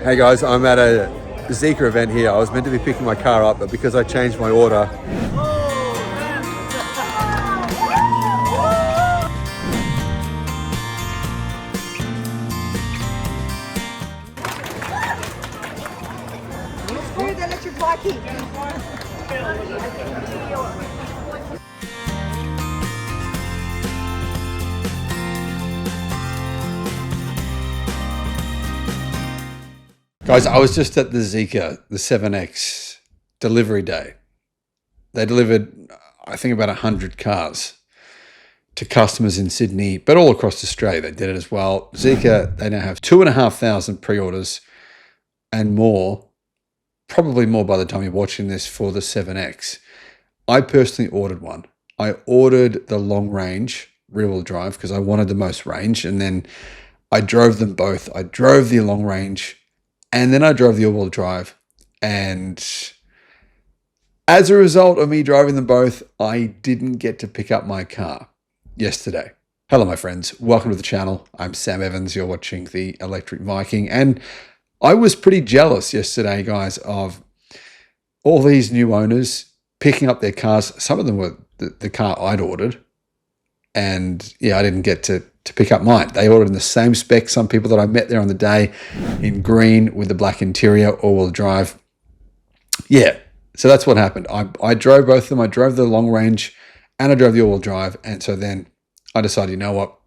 Hey guys, I'm at a Zeekr event here. I was meant to be picking my car up, but because I changed my order, Let's go the Electric Viking. guys, I was just at the Zeekr, the 7X delivery day. They delivered, I think, about 100 cars to customers in Sydney, but all across Australia. They did it as well. Zeekr, they now have 2,500 pre-orders and more, probably more by the time you're watching this, for the 7X. I personally ordered one. I ordered the long range rear-wheel drive because I wanted the most range, and then I drove them both. I drove the long range and then I drove the all-wheel drive, and as a result of me driving them both, I didn't get to pick up my car yesterday. Hello, my friends. Welcome to the channel. I'm Sam Evans. You're watching the Electric Viking, and I was pretty jealous yesterday, guys, of all these new owners picking up their cars. Some of them were the car I'd ordered, and yeah, I didn't get to pick up mine. They ordered in the same spec. Some people that I met there on the day in green with the black interior, all-wheel drive. Yeah, so that's what happened. I drove both of them. I drove the long range and I drove the all-wheel drive. And so then I decided, you know what?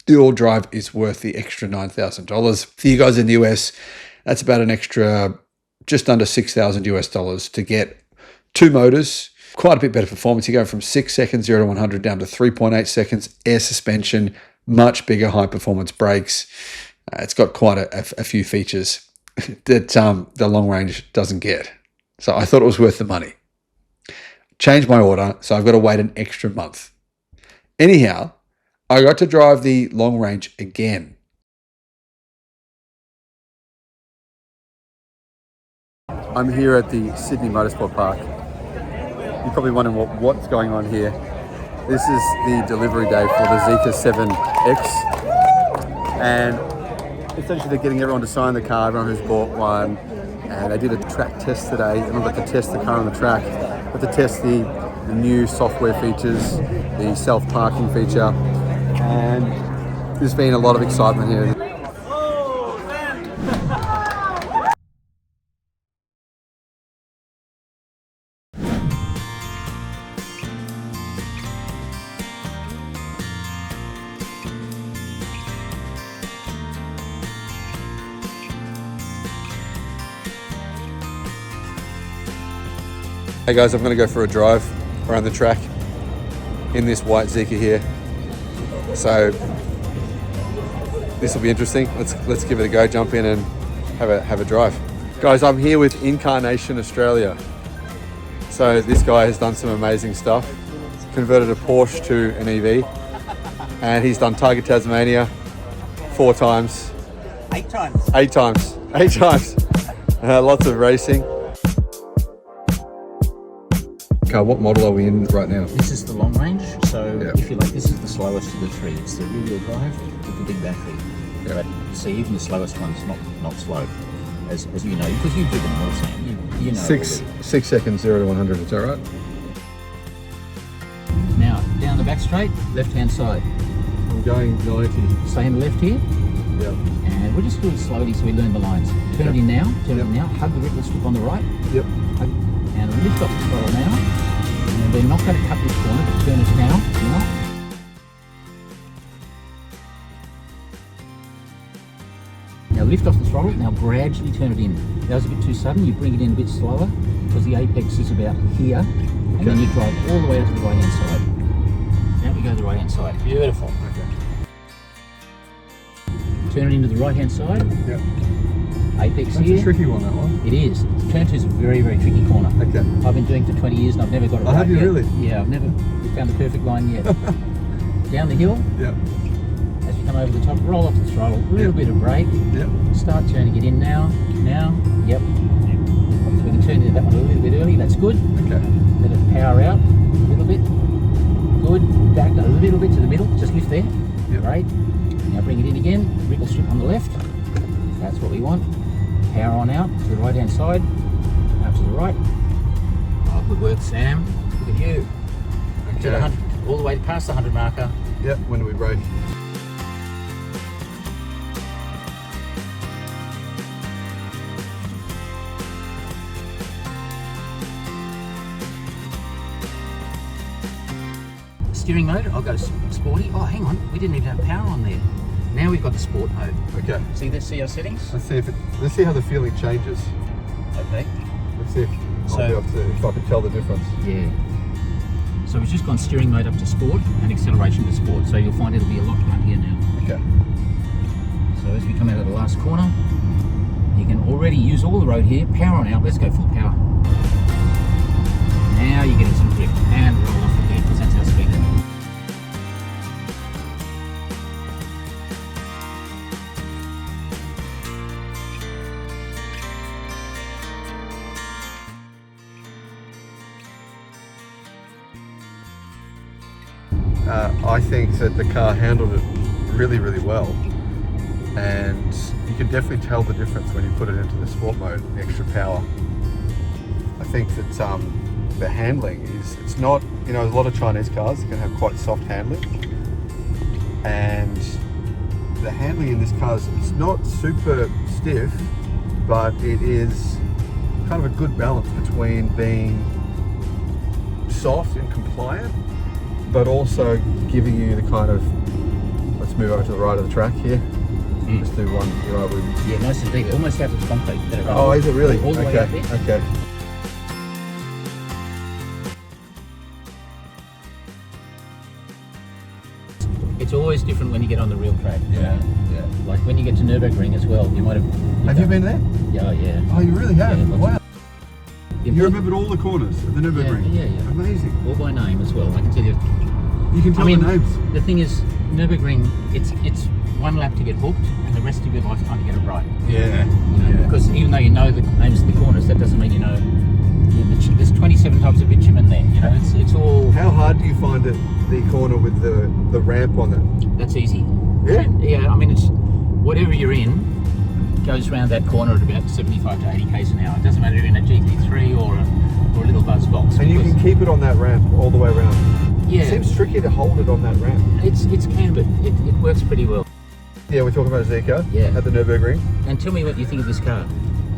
The all-wheel drive is worth the extra $9,000. For you guys in the US, that's about an extra just under $6,000 US to get two motors. Quite a bit better performance. You go from 6 seconds, 0 to 100 down to 3.8 seconds, air suspension, much bigger high performance brakes. It's got quite a few features that the long range doesn't get. So I thought it was worth the money. Changed my order, so I've got to wait an extra month. Anyhow, I got to drive the long range again. I'm here at the Sydney Motorsport Park. You're probably wondering what's going on here. This is the delivery day for the Zeekr 7X, and essentially they're getting everyone to sign the car, everyone who's bought one, and they did a track test today. And I've got to test the car on the track, got to test the new software features, the self-parking feature, and there's been a lot of excitement here. Hey guys, I'm going to go for a drive around the track in this white Zeekr here. So this will be interesting. Let's give it a go. Jump in and have a drive. Guys, I'm here with Incarnation Australia. So this guy has done some amazing stuff. Converted a Porsche to an EV, and he's done Tiger Tasmania 4 times. 8 times. 8 times. 8 times. Lots of racing. What model are we in right now? This is the long range, so Yeah. if you like, this is the slowest of the 3. It's the rear-wheel drive with the big battery. Yeah. But see, even the slowest one's not slow, as you know, because you've driven them all, Sam. You know. 6 seconds, 0 to 100. Is that right? Now down the back straight, left-hand side. I'm going 90. Stay in the left here, Yeah. and we're just doing it slowly so we learn the lines. Turn it in now. Turn it in now. Hug the ripple strip on the right. Yep. Hug, and lift off the throttle now. And we're not going to cut this corner, but turn it now. Now lift off the throttle, now gradually turn it in. That was a bit too sudden, you bring it in a bit slower because the apex is about here, and then you drive all the way out to the right hand side. Now we go to the right hand side. Beautiful. Okay. Turn it into the right hand side. Yep. Apex That's here. a tricky one, that one. It is. Turn 2 is a very, very tricky corner. Okay. I've been doing it for 20 years and I've never got it right Have you yet. really? Yeah, I've never found the perfect line yet. Down the hill, Yep. as you come over the top, roll off the throttle, a little bit of brake. Yep. Start turning it in now. Yep. So we can turn into that one a little bit early, that's good. Okay. Let it power out a little bit. Good. Back a little bit to the middle, just lift there. Yep. Great. Now bring it in again, wriggle strip on the left. That's what we want. power on now to the right hand side, out to the right. Oh, good work, Sam. Look at you. To the 100, all the way past the 100 marker. Yep, when do we brake? Steering mode, I'll go sporty. Oh, hang on, we didn't even have power on there. Now we've got the sport mode. Okay. Let's see our settings. Let's see how the feeling changes. Okay. Let's see if if I can tell the difference. Yeah. So we've just gone steering mode up to sport and acceleration to sport. So you'll find it'll be a lot around here now. Okay. So as we come out of the last corner, you can already use all the road here. Power on out. Let's go full power. Now you're getting some grip and roll off again because that's our speed limit. I think that the car handled it really, really well, and you can definitely tell the difference when you put it into the sport mode, the extra power. I think that the handling it's not, you know, a lot of Chinese cars can have quite soft handling, and the handling in this car it's not super stiff, but it is kind of a good balance between being soft and compliant, but also giving you the kind of, let's move over to the right of the track here. Just do one, you're right with. Yeah, nice and deep, almost out to the concrete. Oh, is it really? All the way out there. Okay. It's always different when you get on the real track. Yeah. Like when you get to Nürburgring as well, you might have. Have you been there? Yeah, yeah. Oh, you really have? Yeah, Wow. You remembered all the corners of the Nürburgring? Yeah. Amazing. All by name as well, I can tell you. You can tell the names. The thing is, Nürburgring, it's one lap to get hooked, and the rest of your life's trying to get it right. Yeah. Because even though you know the names of the corners, that doesn't mean you know. There's 27 types of bitumen there. You know, it's all. How hard do you find it, the corner with the ramp on it? That's easy. Yeah. Yeah. I mean, it's whatever you're in goes around that corner at about 75 to 80 k's an hour. It doesn't matter if you're in a GT3 or a little buzz box. And you can keep it on that ramp all the way around. Yeah. It seems tricky to hold it on that ramp. It's can, but it works pretty well. Yeah, we're talking about Zeekr. Yeah. At the Nürburgring. And tell me what you think of this car.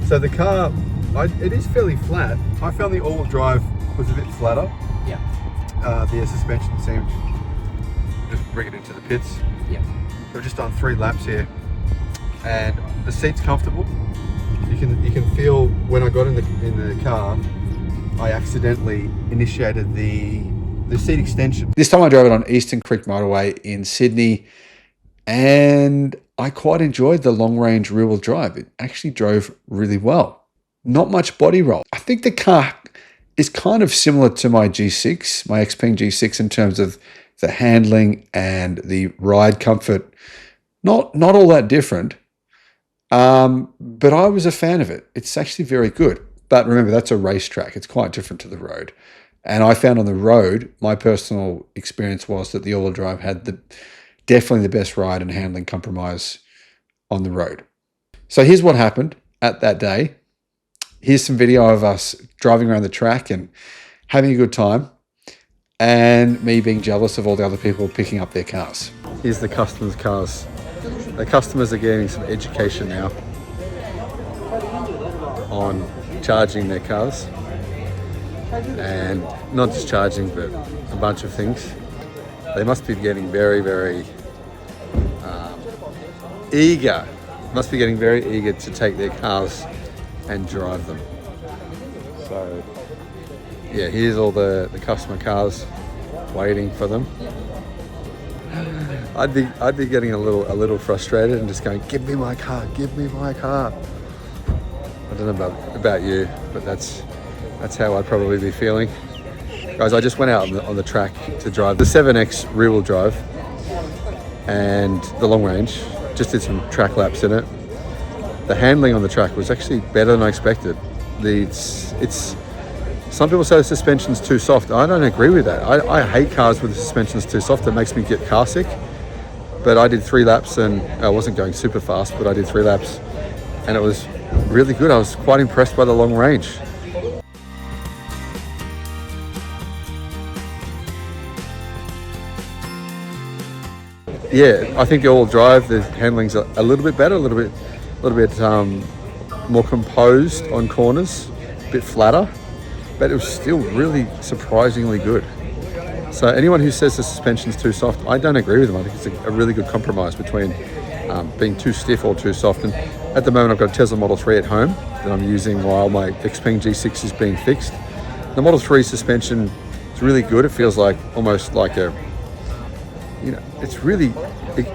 So the car, it is fairly flat. I found the all-wheel drive was a bit flatter. Yeah. The air suspension seemed just bring it into the pits. Yeah. We've just done 3 laps here, and the seat's comfortable. You can feel when I got in the car, I accidentally initiated the seat extension. This time I drove it on Eastern Creek Motorway in Sydney, and I quite enjoyed the long range rear wheel drive. It actually drove really well. Not much body roll. I think the car is kind of similar to my G6, my Xpeng G6 in terms of the handling and the ride comfort. Not all that different, but I was a fan of it. It's actually very good. But remember, that's a racetrack. It's quite different to the road. And I found on the road, my personal experience was that the all-wheel drive had definitely the best ride and handling compromise on the road. So here's what happened at that day. Here's some video of us driving around the track and having a good time, and me being jealous of all the other people picking up their cars. Here's the customers' cars. The customers are getting some education now on charging their cars, and not just charging, but a bunch of things. They must be getting very, very eager. Must be getting very eager to take their cars and drive them. So yeah, here's all the customer cars waiting for them. I'd be getting a little frustrated and just going, give me my car, give me my car. I don't know about you, but that's how I'd probably be feeling. Guys, I just went out on the track to drive the 7X rear wheel drive and the long range. Just did some track laps in it. The handling on the track was actually better than I expected. It's some people say the suspension's too soft. I don't agree with that. I hate cars with the suspension's too soft. It makes me get car sick. But I did 3 laps, and I wasn't going super fast, but I did 3 laps, and it was really good. I was quite impressed by the long range. Yeah, I think the all-wheel drive, the handling's a little bit better, a little bit more composed on corners, a bit flatter, but it was still really surprisingly good. So anyone who says the suspension's too soft, I don't agree with them. I think it's a really good compromise between being too stiff or too soft. And at the moment, I've got a Tesla Model 3 at home that I'm using while my Xpeng G6 is being fixed. The Model 3 suspension is really good. It feels like almost like a, it's really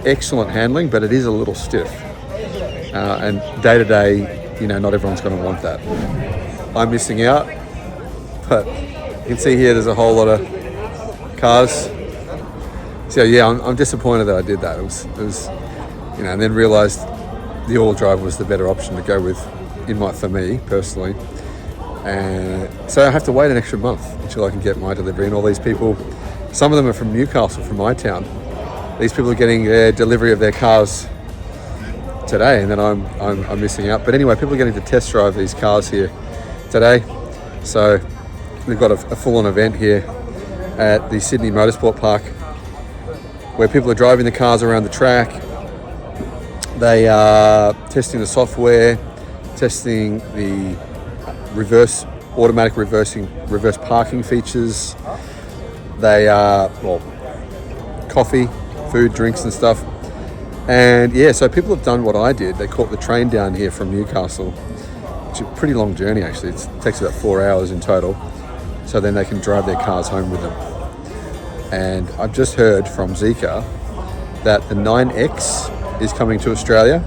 excellent handling, but it is a little stiff. And day to day, not everyone's going to want that. I'm missing out, but you can see here there's a whole lot of cars. So yeah, I'm disappointed that I did that. It was, and then realised the all drive was the better option to go with, for me personally. And so I have to wait an extra month until I can get my delivery. And all these people, some of them are from Newcastle, from my town. These people are getting their delivery of their cars today, and then I'm missing out. But anyway, people are getting to test drive these cars here today. So we've got a full-on event here at the Sydney Motorsport Park where people are driving the cars around the track. They are testing the software, testing the automatic reverse parking features. They are, coffee, food, drinks and stuff. And yeah, so people have done what I did. They caught the train down here from Newcastle, which is a pretty long journey actually. It takes about 4 hours in total. So then they can drive their cars home with them. And I've just heard from Zeekr that the 9X is coming to Australia.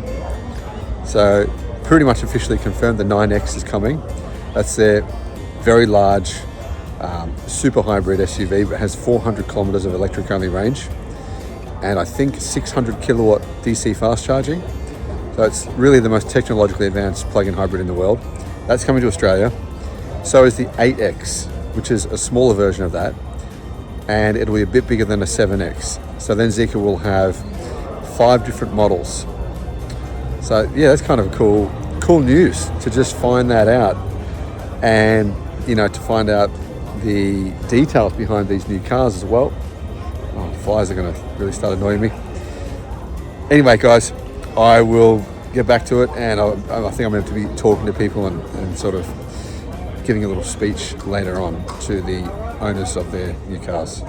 So pretty much officially confirmed the 9X is coming. That's their very large super hybrid SUV, but has 400 kilometers of electric only range. And I think 600 kilowatt DC fast charging. So it's really the most technologically advanced plug-in hybrid in the world. That's coming to Australia. So is the 8X, which is a smaller version of that. And it'll be a bit bigger than a 7X. So then Zeekr will have 5 different models. So yeah, that's kind of cool news to just find that out. And, to find out the details behind these new cars as well. Oh, flies are going to really start annoying me. Anyway, guys, I will get back to it, and I think I'm going to be talking to people and sort of giving a little speech later on to the owners of their new cars.